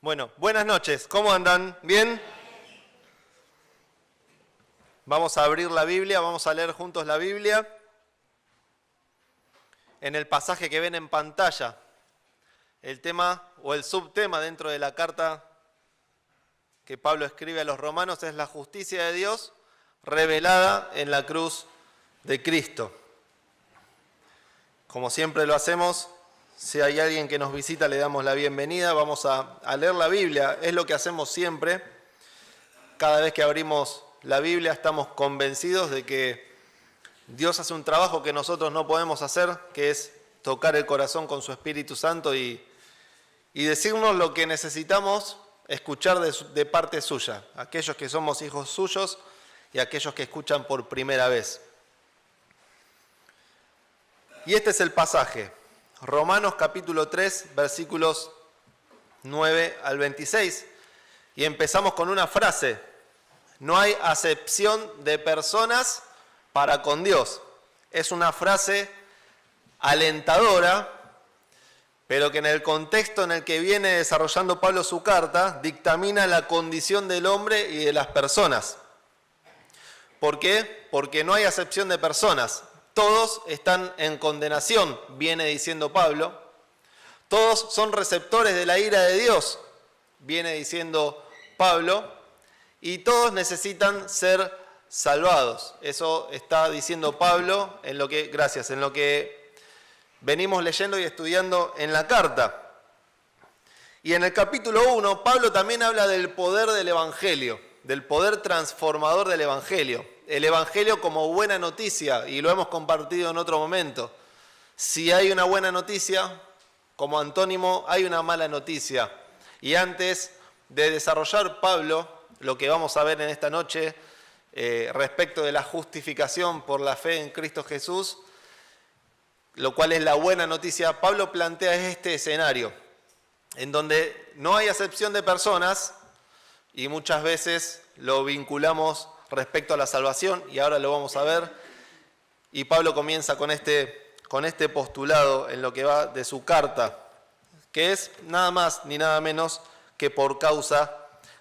Bueno, buenas noches. ¿Cómo andan? ¿Bien? Vamos a abrir la Biblia, vamos a leer juntos la Biblia. En el pasaje que ven en pantalla, el tema o el subtema dentro de la carta que Pablo escribe a los romanos es la justicia de Dios revelada en la cruz de Cristo. Como siempre lo hacemos, si hay alguien que nos visita le damos la bienvenida, vamos a leer la Biblia, es lo que hacemos siempre. Cada vez que abrimos la Biblia estamos convencidos de que Dios hace un trabajo que nosotros no podemos hacer, que es tocar el corazón con su Espíritu Santo y decirnos lo que necesitamos escuchar de parte suya, aquellos que somos hijos suyos y aquellos que escuchan por primera vez. Y este es el pasaje, Romanos capítulo 3, versículos 9 al 26, y empezamos con una frase: no hay acepción de personas para con Dios. Es una frase alentadora, pero que en el contexto en el que viene desarrollando Pablo su carta, dictamina la condición del hombre y de las personas. ¿Por qué? Porque no hay acepción de personas. Todos están en condenación, viene diciendo Pablo. Todos son receptores de la ira de Dios, viene diciendo Pablo. Y todos necesitan ser salvados. Eso está diciendo Pablo en lo que venimos leyendo y estudiando en la carta. Y en el capítulo 1, Pablo también habla del poder del Evangelio, del poder transformador del Evangelio. El Evangelio como buena noticia, y lo hemos compartido en otro momento. Si hay una buena noticia, como antónimo hay una mala noticia. Y antes de desarrollar Pablo lo que vamos a ver en esta noche respecto de la justificación por la fe en Cristo Jesús, lo cual es la buena noticia, Pablo plantea este escenario, en donde no hay acepción de personas, y muchas veces lo vinculamos respecto a la salvación, y ahora lo vamos a ver, y Pablo comienza con este postulado en lo que va de su carta, que es nada más ni nada menos que por causa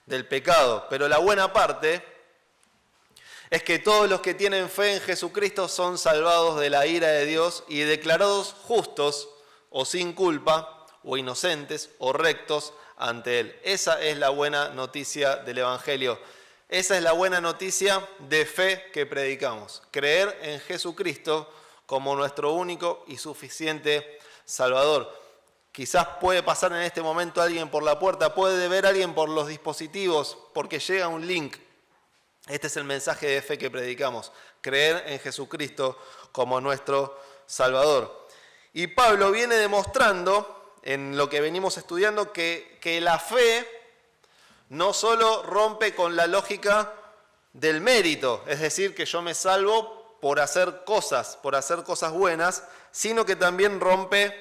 del pecado. Pero la buena parte es que todos los que tienen fe en Jesucristo son salvados de la ira de Dios y declarados justos o sin culpa o inocentes o rectos ante Él. Esa es la buena noticia del Evangelio. Esa es la buena noticia de fe que predicamos. Creer en Jesucristo como nuestro único y suficiente Salvador. Quizás puede pasar en este momento alguien por la puerta, puede ver a alguien por los dispositivos, porque llega un link. Este es el mensaje de fe que predicamos, creer en Jesucristo como nuestro Salvador. Y Pablo viene demostrando, en lo que venimos estudiando, que la fe no solo rompe con la lógica del mérito, es decir, que yo me salvo por hacer cosas buenas, sino que también rompe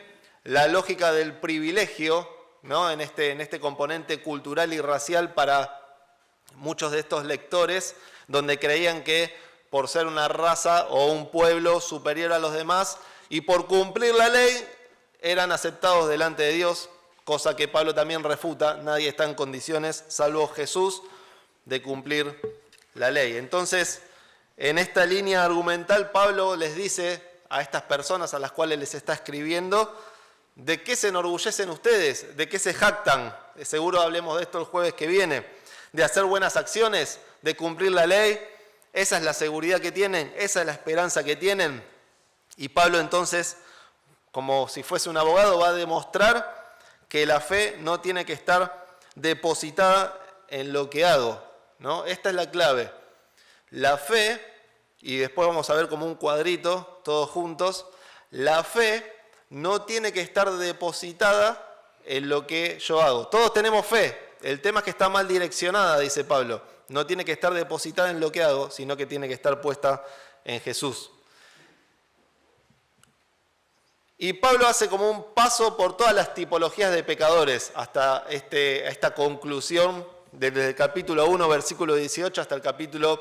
la lógica del privilegio, ¿no? en este componente cultural y racial para muchos de estos lectores, donde creían que por ser una raza o un pueblo superior a los demás y por cumplir la ley eran aceptados delante de Dios, cosa que Pablo también refuta. Nadie está en condiciones, salvo Jesús, de cumplir la ley. Entonces, en esta línea argumental, Pablo les dice a estas personas a las cuales les está escribiendo: ¿de qué se enorgullecen ustedes? ¿De qué se jactan? Seguro hablemos de esto el jueves que viene. ¿De hacer buenas acciones? ¿De cumplir la ley? Esa es la seguridad que tienen, esa es la esperanza que tienen. Y Pablo entonces, como si fuese un abogado, va a demostrar que la fe no tiene que estar depositada en lo que hago, ¿no? Esta es la clave. La fe, y después vamos a ver como un cuadrito, todos juntos, la fe no tiene que estar depositada en lo que yo hago. Todos tenemos fe, el tema es que está mal direccionada, dice Pablo. No tiene que estar depositada en lo que hago, sino que tiene que estar puesta en Jesús. Y Pablo hace como un paso por todas las tipologías de pecadores hasta esta conclusión, desde el capítulo 1, versículo 18, hasta el capítulo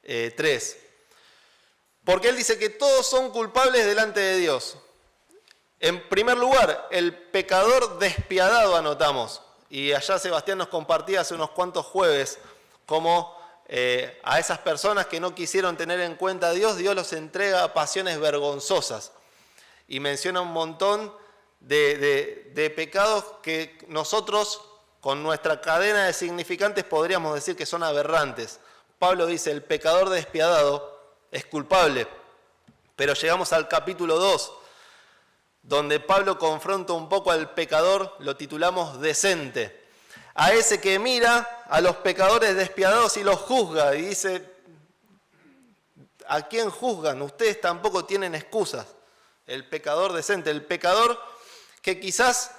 3. Porque él dice que todos son culpables delante de Dios. En primer lugar, el pecador despiadado anotamos. Y allá Sebastián nos compartía hace unos cuantos jueves cómo a esas personas que no quisieron tener en cuenta a Dios, Dios los entrega a pasiones vergonzosas. Y menciona un montón de pecados que nosotros, con nuestra cadena de significantes, podríamos decir que son aberrantes. Pablo dice, el pecador despiadado es culpable. Pero llegamos al capítulo 2, donde Pablo confronta un poco al pecador, lo titulamos decente. A ese que mira a los pecadores despiadados y los juzga y dice, ¿a quién juzgan? Ustedes tampoco tienen excusas. El pecador decente, el pecador que quizás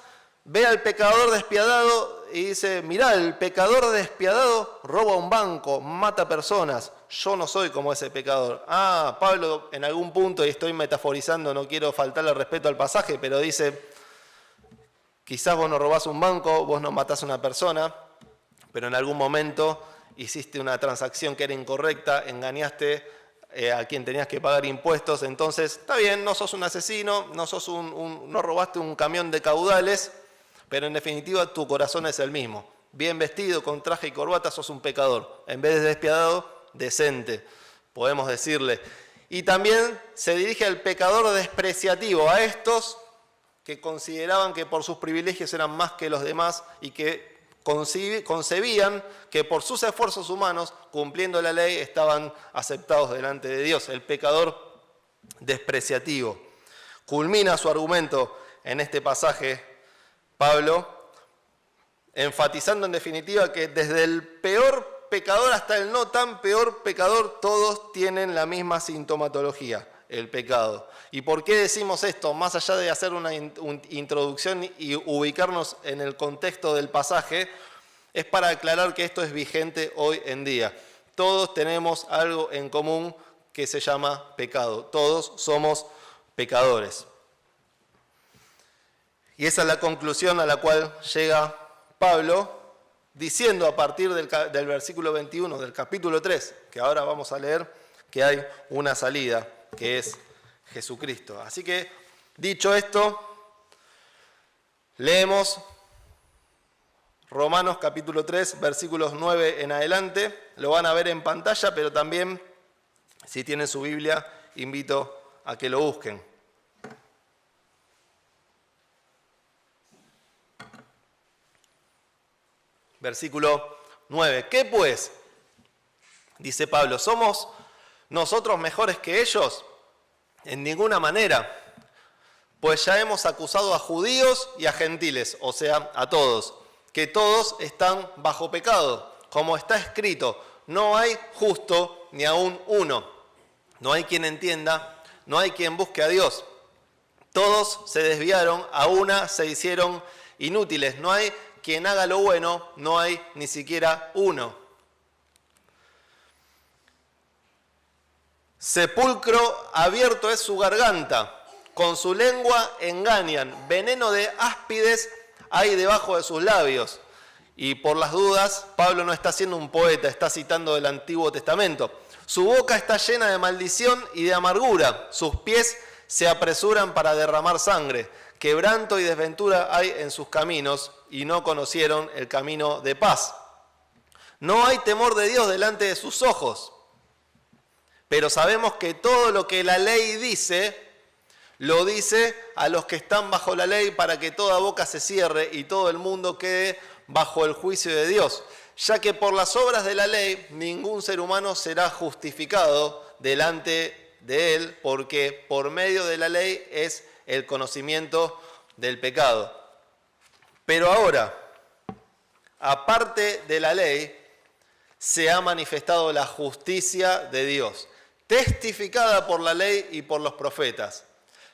ve al pecador despiadado y dice, mirá, el pecador despiadado roba un banco, mata personas, yo no soy como ese pecador. Pablo en algún punto, y estoy metaforizando, no quiero faltarle respeto al pasaje, pero dice, quizás vos no robás un banco, vos no matás a una persona, pero en algún momento hiciste una transacción que era incorrecta, engañaste a quien tenías que pagar impuestos, entonces está bien, no sos un asesino, no robaste un camión de caudales, pero en definitiva tu corazón es el mismo. Bien vestido, con traje y corbata, sos un pecador. En vez de despiadado, decente, podemos decirle. Y también se dirige al pecador despreciativo, a estos que consideraban que por sus privilegios eran más que los demás y que concebían que por sus esfuerzos humanos, cumpliendo la ley, estaban aceptados delante de Dios. El pecador despreciativo. Culmina su argumento en este pasaje Pablo, enfatizando en definitiva que desde el peor pecador hasta el no tan peor pecador, todos tienen la misma sintomatología, el pecado. ¿Y por qué decimos esto? Más allá de hacer una introducción y ubicarnos en el contexto del pasaje, es para aclarar que esto es vigente hoy en día. Todos tenemos algo en común que se llama pecado. Todos somos pecadores. Y esa es la conclusión a la cual llega Pablo, diciendo a partir del versículo 21 del capítulo 3, que ahora vamos a leer, que hay una salida, que es Jesucristo. Así que, dicho esto, leemos Romanos capítulo 3, versículos 9 en adelante. Lo van a ver en pantalla, pero también, si tienen su Biblia, invito a que lo busquen. Versículo 9. ¿Qué pues? Dice Pablo, ¿somos nosotros mejores que ellos? En ninguna manera. Pues ya hemos acusado a judíos y a gentiles, o sea, a todos, que todos están bajo pecado. Como está escrito, no hay justo ni aún uno. No hay quien entienda, no hay quien busque a Dios. Todos se desviaron, a una se hicieron inútiles. No hay quien haga lo bueno, no hay ni siquiera uno. Sepulcro abierto es su garganta, con su lengua engañan, veneno de áspides hay debajo de sus labios. Y por las dudas, Pablo no está siendo un poeta, está citando del Antiguo Testamento. Su boca está llena de maldición y de amargura, sus pies se apresuran para derramar sangre. Quebranto y desventura hay en sus caminos y no conocieron el camino de paz. No hay temor de Dios delante de sus ojos, pero sabemos que todo lo que la ley dice, lo dice a los que están bajo la ley para que toda boca se cierre y todo el mundo quede bajo el juicio de Dios, ya que por las obras de la ley ningún ser humano será justificado delante de él, porque por medio de la ley es el conocimiento del pecado. Pero ahora, aparte de la ley, se ha manifestado la justicia de Dios, testificada por la ley y por los profetas.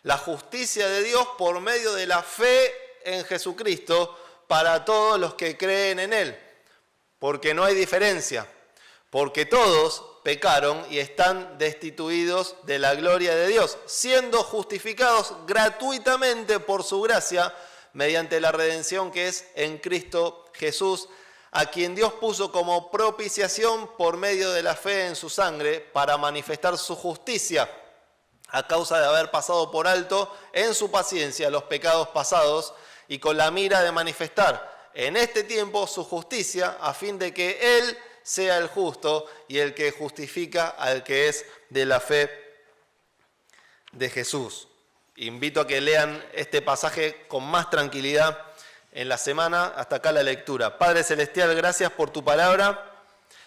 La justicia de Dios por medio de la fe en Jesucristo para todos los que creen en Él, porque no hay diferencia, porque todos pecaron y están destituidos de la gloria de Dios, siendo justificados gratuitamente por su gracia mediante la redención que es en Cristo Jesús, a quien Dios puso como propiciación por medio de la fe en su sangre para manifestar su justicia, a causa de haber pasado por alto en su paciencia los pecados pasados y con la mira de manifestar en este tiempo su justicia, a fin de que Él sea el justo y el que justifica al que es de la fe de Jesús. Invito a que lean este pasaje con más tranquilidad en la semana. Hasta acá la lectura. Padre Celestial, gracias por tu palabra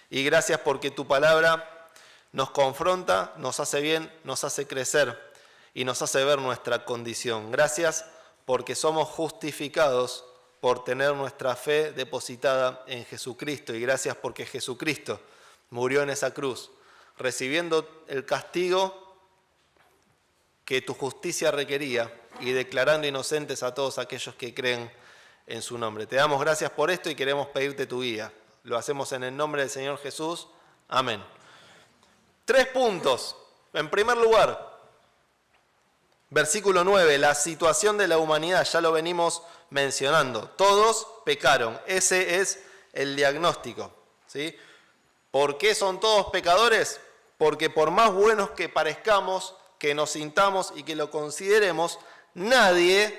y gracias porque tu palabra nos confronta, nos hace bien, nos hace crecer y nos hace ver nuestra condición. Gracias porque somos justificados por tener nuestra fe depositada en Jesucristo. Y gracias porque Jesucristo murió en esa cruz, recibiendo el castigo que tu justicia requería y declarando inocentes a todos aquellos que creen en su nombre. Te damos gracias por esto y queremos pedirte tu guía. Lo hacemos en el nombre del Señor Jesús. Amén. 3 puntos. En primer lugar, versículo 9, la situación de la humanidad, ya lo venimos mencionando. Todos pecaron. Ese es el diagnóstico, ¿sí? ¿Por qué son todos pecadores? Porque por más buenos que parezcamos, que nos sintamos y que lo consideremos, nadie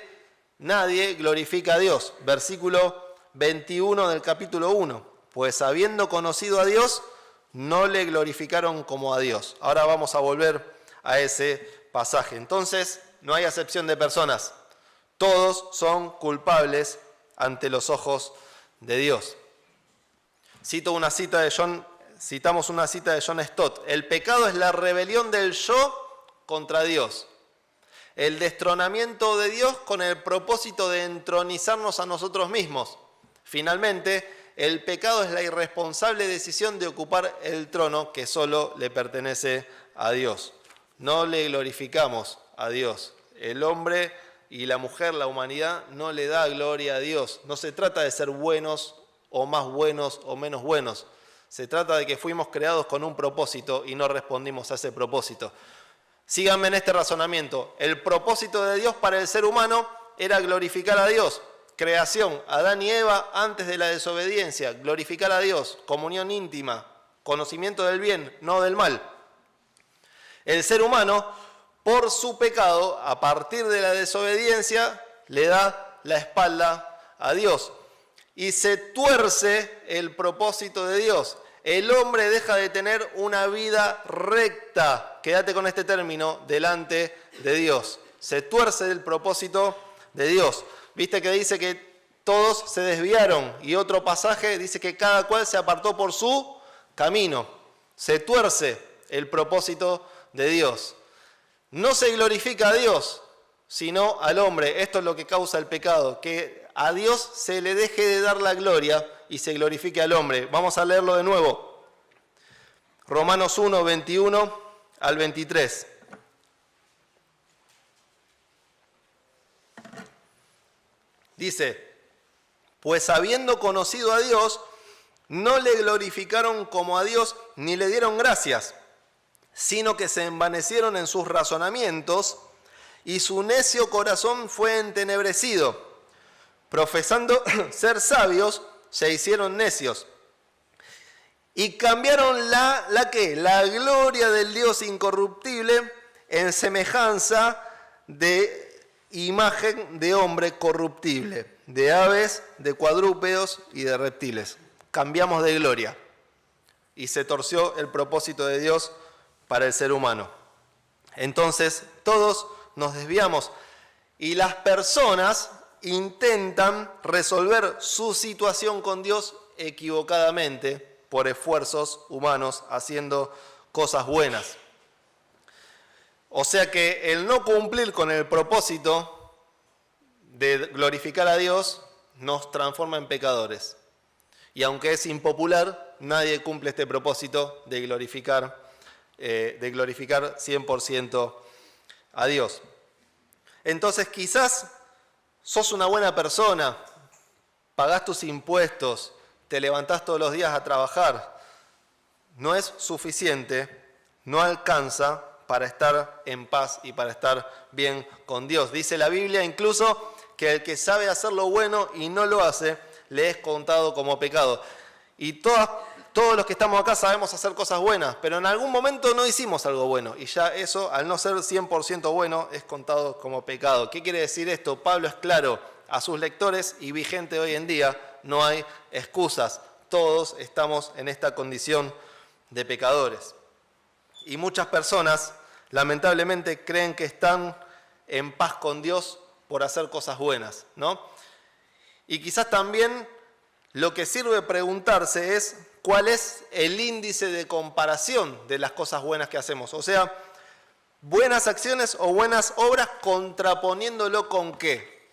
glorifica a Dios. Versículo 21 del capítulo 1. Pues habiendo conocido a Dios, no le glorificaron como a Dios. Ahora vamos a volver a ese pasaje. Entonces, no hay acepción de personas. Todos son culpables ante los ojos de Dios. Citamos una cita de John Stott. El pecado es la rebelión del yo contra Dios. El destronamiento de Dios con el propósito de entronizarnos a nosotros mismos. Finalmente, el pecado es la irresponsable decisión de ocupar el trono que solo le pertenece a Dios. No le glorificamos a Dios. El hombre y la mujer, la humanidad, no le da gloria a Dios. No se trata de ser buenos o más buenos o menos buenos. Se trata de que fuimos creados con un propósito y no respondimos a ese propósito. Síganme en este razonamiento. El propósito de Dios para el ser humano era glorificar a Dios. Creación, Adán y Eva antes de la desobediencia, glorificar a Dios, comunión íntima, conocimiento del bien, no del mal. El ser humano, por su pecado, a partir de la desobediencia, le da la espalda a Dios y se tuerce el propósito de Dios. El hombre deja de tener una vida recta, quédate con este término, delante de Dios. Se tuerce el propósito de Dios. Viste que dice que todos se desviaron y otro pasaje dice que cada cual se apartó por su camino. Se tuerce el propósito de Dios. No se glorifica a Dios, sino al hombre. Esto es lo que causa el pecado, que a Dios se le deje de dar la gloria y se glorifique al hombre. Vamos a leerlo de nuevo. Romanos 1, 21 al 23. Dice, pues habiendo conocido a Dios, no le glorificaron como a Dios ni le dieron gracias, sino que se envanecieron en sus razonamientos y su necio corazón fue entenebrecido. Profesando ser sabios, se hicieron necios y cambiaron la gloria del Dios incorruptible en semejanza de imagen de hombre corruptible, de aves, de cuadrúpedos y de reptiles. Cambiamos de gloria y se torció el propósito de Dios para el ser humano. Entonces todos nos desviamos y las personas intentan resolver su situación con Dios equivocadamente por esfuerzos humanos haciendo cosas buenas. O sea que el no cumplir con el propósito de glorificar a Dios nos transforma en pecadores. Y aunque es impopular, nadie cumple este propósito de glorificar 100% a Dios. Entonces quizás sos una buena persona, pagás tus impuestos, te levantás todos los días a trabajar. No es suficiente, no alcanza para estar en paz y para estar bien con Dios. Dice la Biblia incluso que el que sabe hacer lo bueno y no lo hace, le es contado como pecado. Y todas todos los que estamos acá sabemos hacer cosas buenas, pero en algún momento no hicimos algo bueno y ya eso, al no ser 100% bueno, es contado como pecado. ¿Qué quiere decir esto? Pablo es claro a sus lectores y vigente hoy en día, no hay excusas. Todos estamos en esta condición de pecadores. Y muchas personas, lamentablemente, creen que están en paz con Dios por hacer cosas buenas, ¿no? Y quizás también lo que sirve preguntarse es cuál es el índice de comparación de las cosas buenas que hacemos. O sea, buenas acciones o buenas obras contraponiéndolo con qué.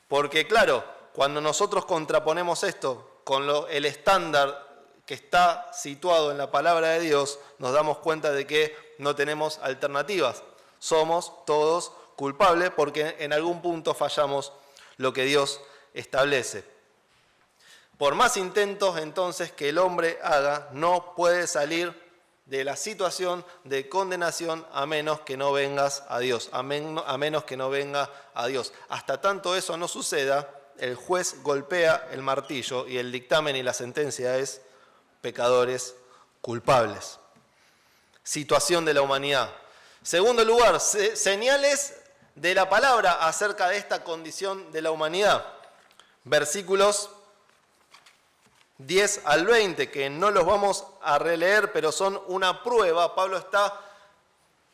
Porque claro, cuando nosotros contraponemos esto con el estándar que está situado en la palabra de Dios, nos damos cuenta de que no tenemos alternativas. Somos todos culpables porque en algún punto fallamos lo que Dios establece. Por más intentos entonces que el hombre haga, no puede salir de la situación de condenación a menos que no vengas a Dios, a menos que no venga a Dios. Hasta tanto eso no suceda, el juez golpea el martillo y el dictamen y la sentencia es pecadores culpables. Situación de la humanidad. Segundo lugar, señales de la palabra acerca de esta condición de la humanidad. Versículos 10 al 20, que no los vamos a releer, pero son una prueba. Pablo está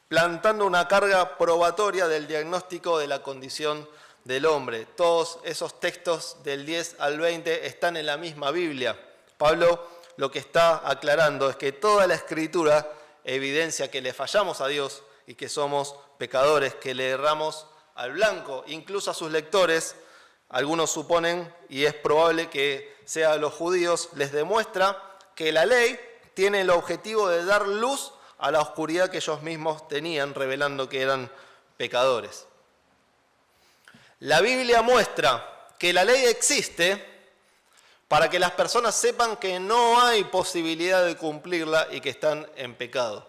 plantando una carga probatoria del diagnóstico de la condición del hombre. Todos esos textos del 10 al 20 están en la misma Biblia. Pablo lo que está aclarando es que toda la Escritura evidencia que le fallamos a Dios y que somos pecadores, que le erramos al blanco, incluso a sus lectores. Algunos suponen, y es probable que sea a los judíos, les demuestra que la ley tiene el objetivo de dar luz a la oscuridad que ellos mismos tenían, revelando que eran pecadores. La Biblia muestra que la ley existe para que las personas sepan que no hay posibilidad de cumplirla y que están en pecado.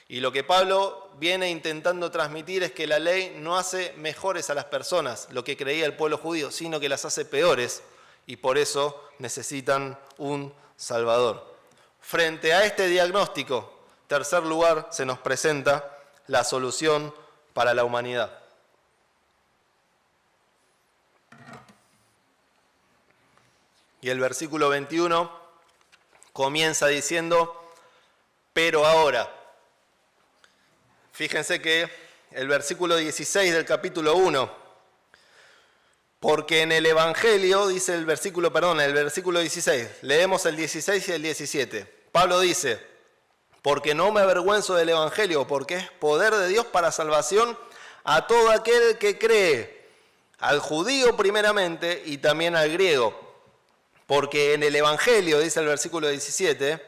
Y lo que Pablo viene intentando transmitir es que la ley no hace mejores a las personas, lo que creía el pueblo judío, sino que las hace peores y por eso necesitan un Salvador. Frente a este diagnóstico, tercer lugar, se nos presenta la solución para la humanidad. Y el versículo 21 comienza diciendo, pero ahora. Fíjense que el versículo 16 del capítulo 1, porque en el Evangelio, dice el versículo 16, leemos el 16 y el 17. Pablo dice, porque no me avergüenzo del Evangelio, porque es poder de Dios para salvación a todo aquel que cree, al judío primeramente y también al griego. Porque en el Evangelio, dice el versículo 17,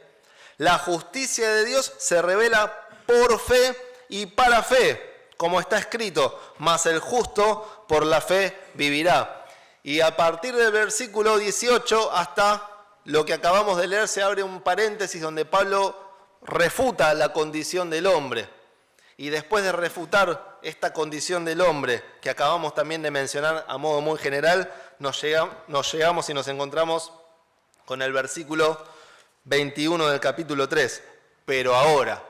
la justicia de Dios se revela por fe y para fe, como está escrito, mas el justo por la fe vivirá. Y a partir del versículo 18 hasta lo que acabamos de leer se abre un paréntesis donde Pablo refuta la condición del hombre. Y después de refutar esta condición del hombre, que acabamos también de mencionar a modo muy general, nos llegamos y nos encontramos con el versículo 21 del capítulo 3. Pero ahora.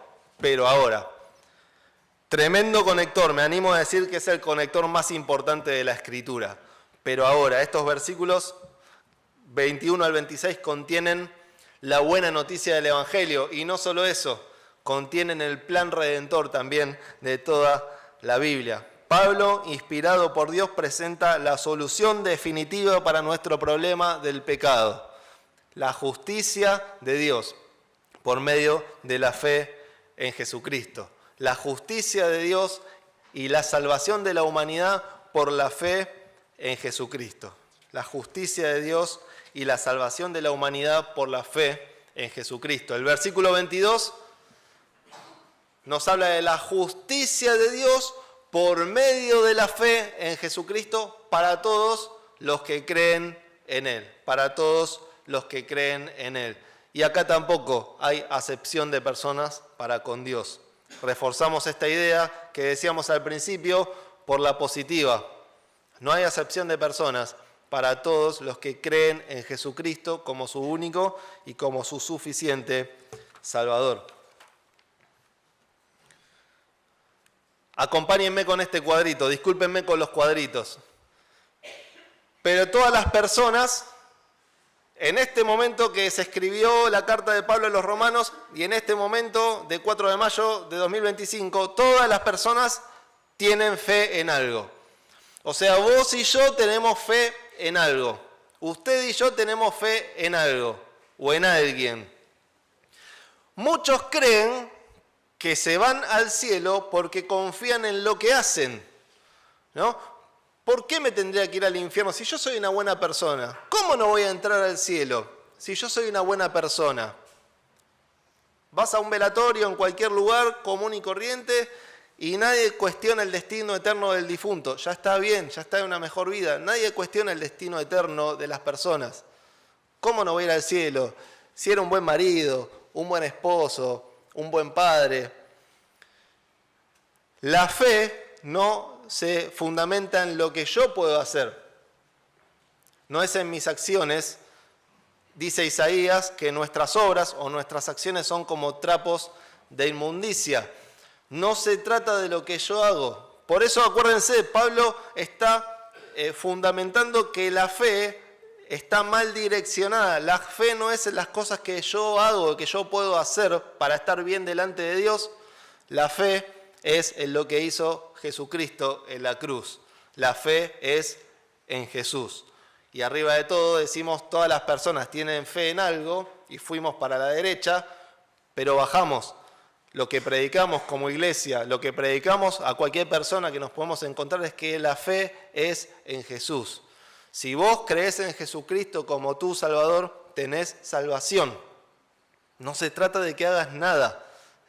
Tremendo conector, me animo a decir que es el conector más importante de la Escritura. Pero ahora, estos versículos 21 al 26 contienen la buena noticia del Evangelio. Y no solo eso, contienen el plan redentor también de toda la Biblia. Pablo, inspirado por Dios, presenta la solución definitiva para nuestro problema del pecado. La justicia de Dios por medio de la fe en Jesucristo. La justicia de Dios y la salvación de la humanidad por la fe en Jesucristo. La justicia de Dios y la salvación de la humanidad por la fe en Jesucristo. El versículo 22 nos habla de la justicia de Dios por medio de la fe en Jesucristo para todos los que creen en Él. Para todos los que creen en Él. Y acá tampoco hay acepción de personas para con Dios. Reforzamos esta idea que decíamos al principio por la positiva. No hay acepción de personas para todos los que creen en Jesucristo como su único y como su suficiente Salvador. Acompáñenme con este cuadrito, discúlpenme con los cuadritos. Pero todas las personas, en este momento que se escribió la carta de Pablo a los Romanos y en este momento de 4 de mayo de 2025, todas las personas tienen fe en algo. O sea, vos y yo tenemos fe en algo. Usted y yo tenemos fe en algo o en alguien. Muchos creen que se van al cielo porque confían en lo que hacen, ¿no? ¿Por qué me tendría que ir al infierno si yo soy una buena persona? ¿Cómo no voy a entrar al cielo si yo soy una buena persona? Vas a un velatorio en cualquier lugar común y corriente y nadie cuestiona el destino eterno del difunto. Ya está bien, ya está en una mejor vida. Nadie cuestiona el destino eterno de las personas. ¿Cómo no voy a ir al cielo si era un buen marido, un buen esposo, un buen padre? La fe no se fundamenta en lo que yo puedo hacer. No es en mis acciones. Dice Isaías que nuestras obras o nuestras acciones son como trapos de inmundicia. No se trata de lo que yo hago. Por eso acuérdense, Pablo está fundamentando que la fe está mal direccionada. La fe no es en las cosas que yo hago, que yo puedo hacer para estar bien delante de Dios. La fe es en lo que hizo Jesucristo en la cruz. La fe es en Jesús. Y arriba de todo decimos, todas las personas tienen fe en algo y fuimos para la derecha, pero bajamos. Lo que predicamos como iglesia, lo que predicamos a cualquier persona que nos podemos encontrar es que la fe es en Jesús. Si vos creés en Jesucristo como tu Salvador, tenés salvación. No se trata de que hagas nada.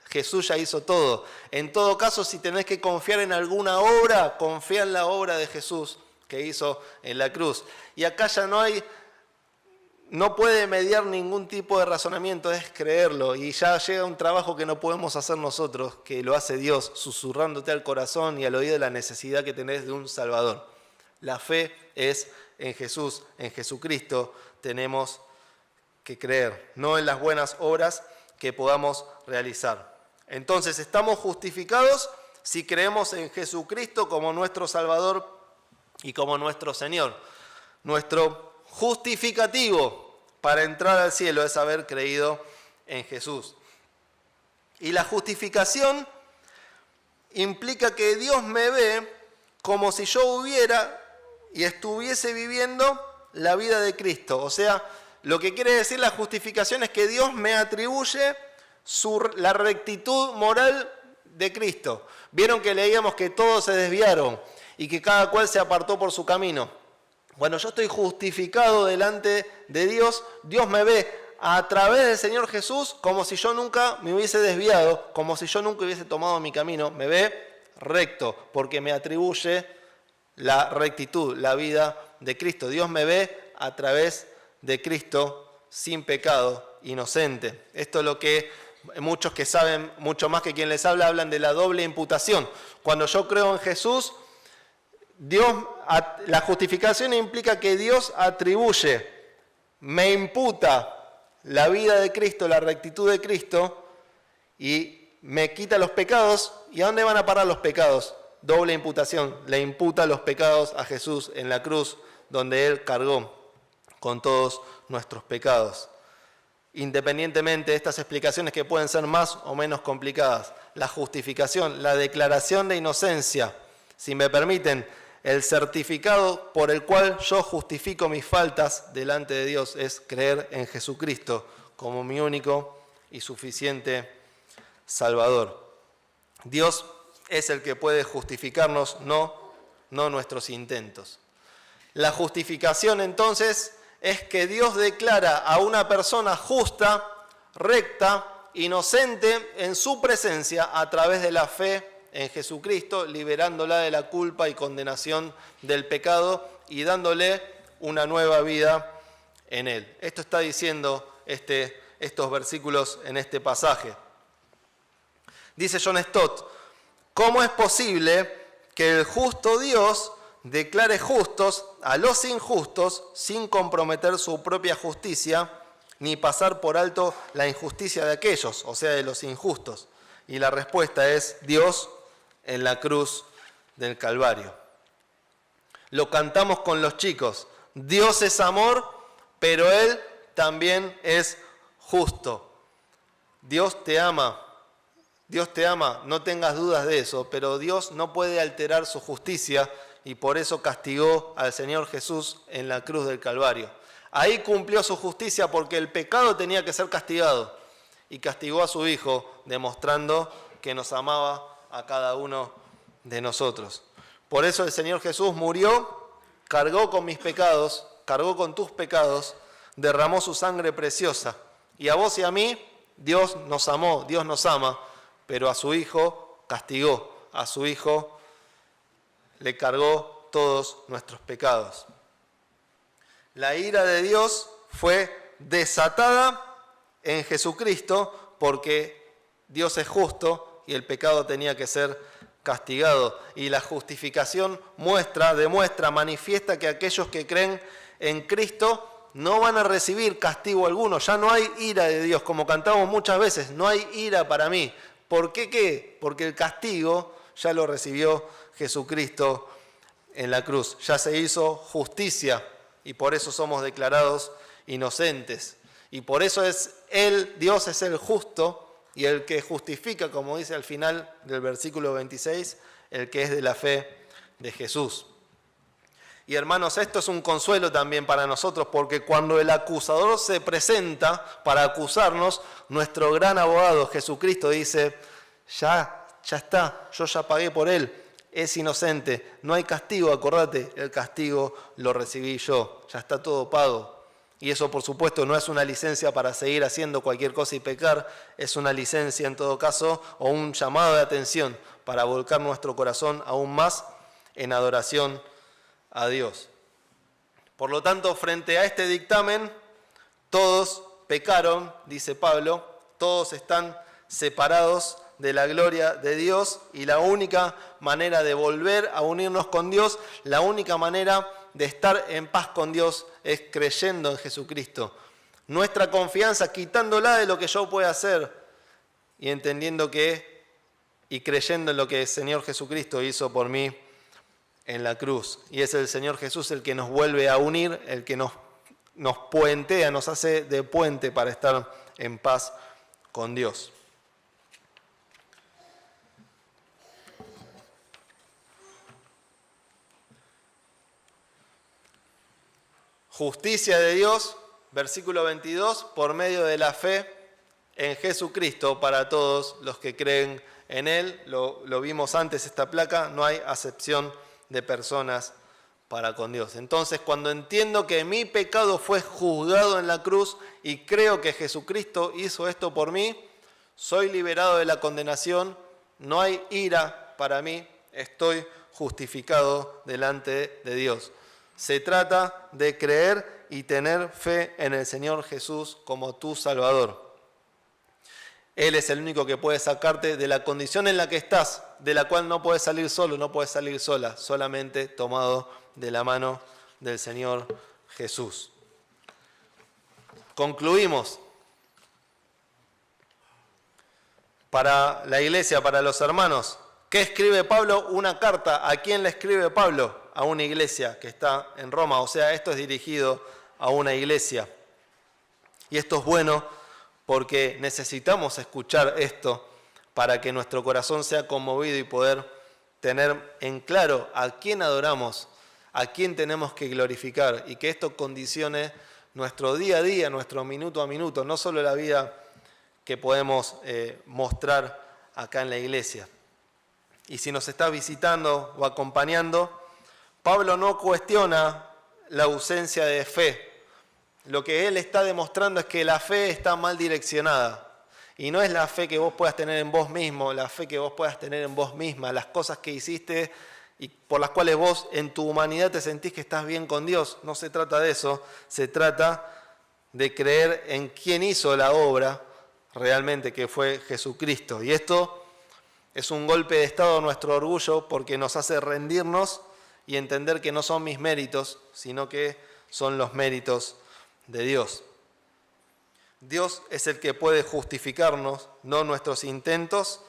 Jesús ya hizo todo. En todo caso, si tenés que confiar en alguna obra, confía en la obra de Jesús que hizo en la cruz. Y acá ya no puede mediar ningún tipo de razonamiento, es creerlo. Y ya llega un trabajo que no podemos hacer nosotros, que lo hace Dios, susurrándote al corazón y al oído la necesidad que tenés de un Salvador. La fe es en Jesús, en Jesucristo tenemos que creer, no en las buenas obras que podamos realizar. Entonces, estamos justificados si creemos en Jesucristo como nuestro Salvador y como nuestro Señor. Nuestro justificativo para entrar al cielo es haber creído en Jesús. Y la justificación implica que Dios me ve como si yo hubiera y estuviese viviendo la vida de Cristo. O sea, lo que quiere decir la justificación es que Dios me atribuye la rectitud moral de Cristo. Vieron que leíamos que todos se desviaron y que cada cual se apartó por su camino. Cuando yo estoy justificado delante de Dios, Dios me ve a través del Señor Jesús como si yo nunca me hubiese desviado, como si yo nunca hubiese tomado mi camino. Me ve recto porque me atribuye la rectitud, la vida de Cristo. Dios me ve a través de Cristo sin pecado, inocente. Esto es lo que muchos que saben mucho más que quien les habla, hablan de la doble imputación. Cuando yo creo en Jesús, la justificación implica que Dios atribuye, me imputa la vida de Cristo, la rectitud de Cristo, y me quita los pecados. ¿Y a dónde van a parar los pecados? Doble imputación, le imputa los pecados a Jesús en la cruz, donde Él cargó con todos nuestros pecados. Independientemente de estas explicaciones que pueden ser más o menos complicadas, la justificación, la declaración de inocencia, si me permiten, el certificado por el cual yo justifico mis faltas delante de Dios es creer en Jesucristo como mi único y suficiente Salvador. Dios es el que puede justificarnos, no nuestros intentos. La justificación entonces es que Dios declara a una persona justa, recta, inocente en su presencia a través de la fe en Jesucristo, liberándola de la culpa y condenación del pecado y dándole una nueva vida en Él. Esto está diciendo estos versículos en este pasaje. Dice John Stott, ¿cómo es posible que el justo Dios declare justos a los injustos sin comprometer su propia justicia ni pasar por alto la injusticia de aquellos, o sea, de los injustos. Y la respuesta es Dios en la cruz del Calvario. Lo cantamos con los chicos. Dios es amor, pero Él también es justo. Dios te ama, no tengas dudas de eso, pero Dios no puede alterar su justicia y por eso castigó al Señor Jesús en la cruz del Calvario. Ahí cumplió su justicia porque el pecado tenía que ser castigado y castigó a su Hijo, demostrando que nos amaba a cada uno de nosotros. Por eso el Señor Jesús murió, cargó con mis pecados, cargó con tus pecados, derramó su sangre preciosa. Y a vos y a mí, Dios nos amó, Dios nos ama, pero a su Hijo castigó, a su Hijo le cargó todos nuestros pecados. La ira de Dios fue desatada en Jesucristo porque Dios es justo y el pecado tenía que ser castigado. Y la justificación demuestra, manifiesta que aquellos que creen en Cristo no van a recibir castigo alguno. Ya no hay ira de Dios, como cantamos muchas veces, no hay ira para mí. ¿Por qué qué? Porque el castigo ya lo recibió Jesucristo en la cruz. Ya se hizo justicia y por eso somos declarados inocentes. Y por eso Dios es el justo y el que justifica, como dice al final del versículo 26, el que es de la fe de Jesús. Y hermanos, esto es un consuelo también para nosotros, porque cuando el acusador se presenta para acusarnos, nuestro gran abogado Jesucristo dice, ya está, yo ya pagué por él, es inocente, no hay castigo, acordate, el castigo lo recibí yo, ya está todo pago. Y eso, por supuesto, no es una licencia para seguir haciendo cualquier cosa y pecar, es una licencia en todo caso o un llamado de atención para volcar nuestro corazón aún más en adoración a Dios. Por lo tanto, frente a este dictamen, todos pecaron, dice Pablo, todos están separados de la gloria de Dios y la única manera de volver a unirnos con Dios, la única manera de estar en paz con Dios es creyendo en Jesucristo. Nuestra confianza quitándola de lo que yo pueda hacer y entendiendo y creyendo en lo que el Señor Jesucristo hizo por mí en la cruz. Y es el Señor Jesús el que nos vuelve a unir, el que nos puentea, nos hace de puente para estar en paz con Dios. Justicia de Dios, versículo 22, por medio de la fe en Jesucristo para todos los que creen en Él. Lo vimos antes, esta placa, no hay acepción de personas para con Dios. Entonces, cuando entiendo que mi pecado fue juzgado en la cruz y creo que Jesucristo hizo esto por mí, soy liberado de la condenación, no hay ira para mí, estoy justificado delante de Dios. Se trata de creer y tener fe en el Señor Jesús como tu Salvador. Él es el único que puede sacarte de la condición en la que estás, de la cual no puedes salir solo, no puedes salir sola, solamente tomado de la mano del Señor Jesús. Concluimos. Para la iglesia, para los hermanos, ¿qué escribe Pablo? Una carta. ¿A quién le escribe Pablo? A una iglesia que está en Roma. O sea, esto es dirigido a una iglesia. Y esto es bueno porque necesitamos escuchar esto para que nuestro corazón sea conmovido y poder tener en claro a quién adoramos, a quién tenemos que glorificar y que esto condicione nuestro día a día, nuestro minuto a minuto, no solo la vida que podemos mostrar acá en la iglesia. Y si nos está visitando o acompañando, Pablo no cuestiona la ausencia de fe. Lo que él está demostrando es que la fe está mal direccionada. Y no es la fe que vos puedas tener en vos mismo, la fe que vos puedas tener en vos misma, las cosas que hiciste y por las cuales vos en tu humanidad te sentís que estás bien con Dios. No se trata de eso, se trata de creer en quién hizo la obra realmente, que fue Jesucristo. Y esto es un golpe de estado a nuestro orgullo porque nos hace rendirnos y entender que no son mis méritos, sino que son los méritos de Dios. Dios es el que puede justificarnos, no nuestros intentos,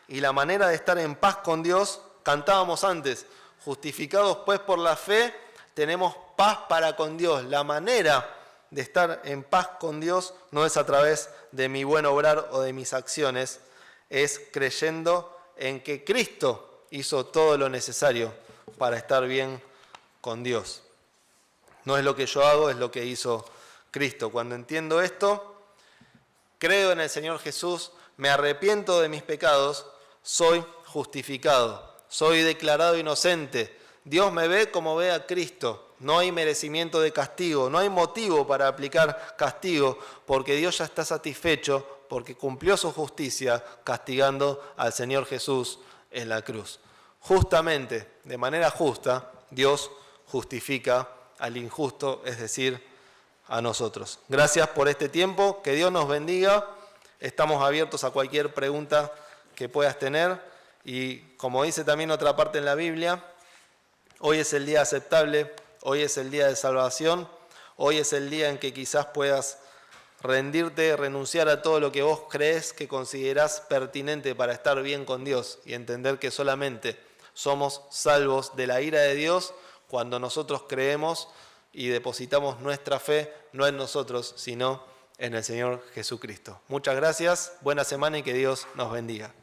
y la manera de estar en paz con Dios, cantábamos antes, justificados pues por la fe, tenemos paz para con Dios. La manera de estar en paz con Dios no es a través de mi buen obrar o de mis acciones, es creyendo en que Cristo hizo todo lo necesario para estar bien con Dios. No es lo que yo hago, es lo que hizo Cristo. Cuando entiendo esto, creo en el Señor Jesús, me arrepiento de mis pecados, soy justificado, soy declarado inocente. Dios me ve como ve a Cristo. No hay merecimiento de castigo, no hay motivo para aplicar castigo, porque Dios ya está satisfecho, porque cumplió su justicia castigando al Señor Jesús en la cruz. Justamente, de manera justa, Dios justifica al injusto, es decir, a nosotros. Gracias por este tiempo, que Dios nos bendiga. Estamos abiertos a cualquier pregunta que puedas tener y como dice también otra parte en la Biblia, hoy es el día aceptable, hoy es el día de salvación, hoy es el día en que quizás puedas rendirte, renunciar a todo lo que vos crees que considerás pertinente para estar bien con Dios y entender que solamente somos salvos de la ira de Dios cuando nosotros creemos y depositamos nuestra fe no en nosotros, sino en el Señor Jesucristo. Muchas gracias, buena semana y que Dios nos bendiga.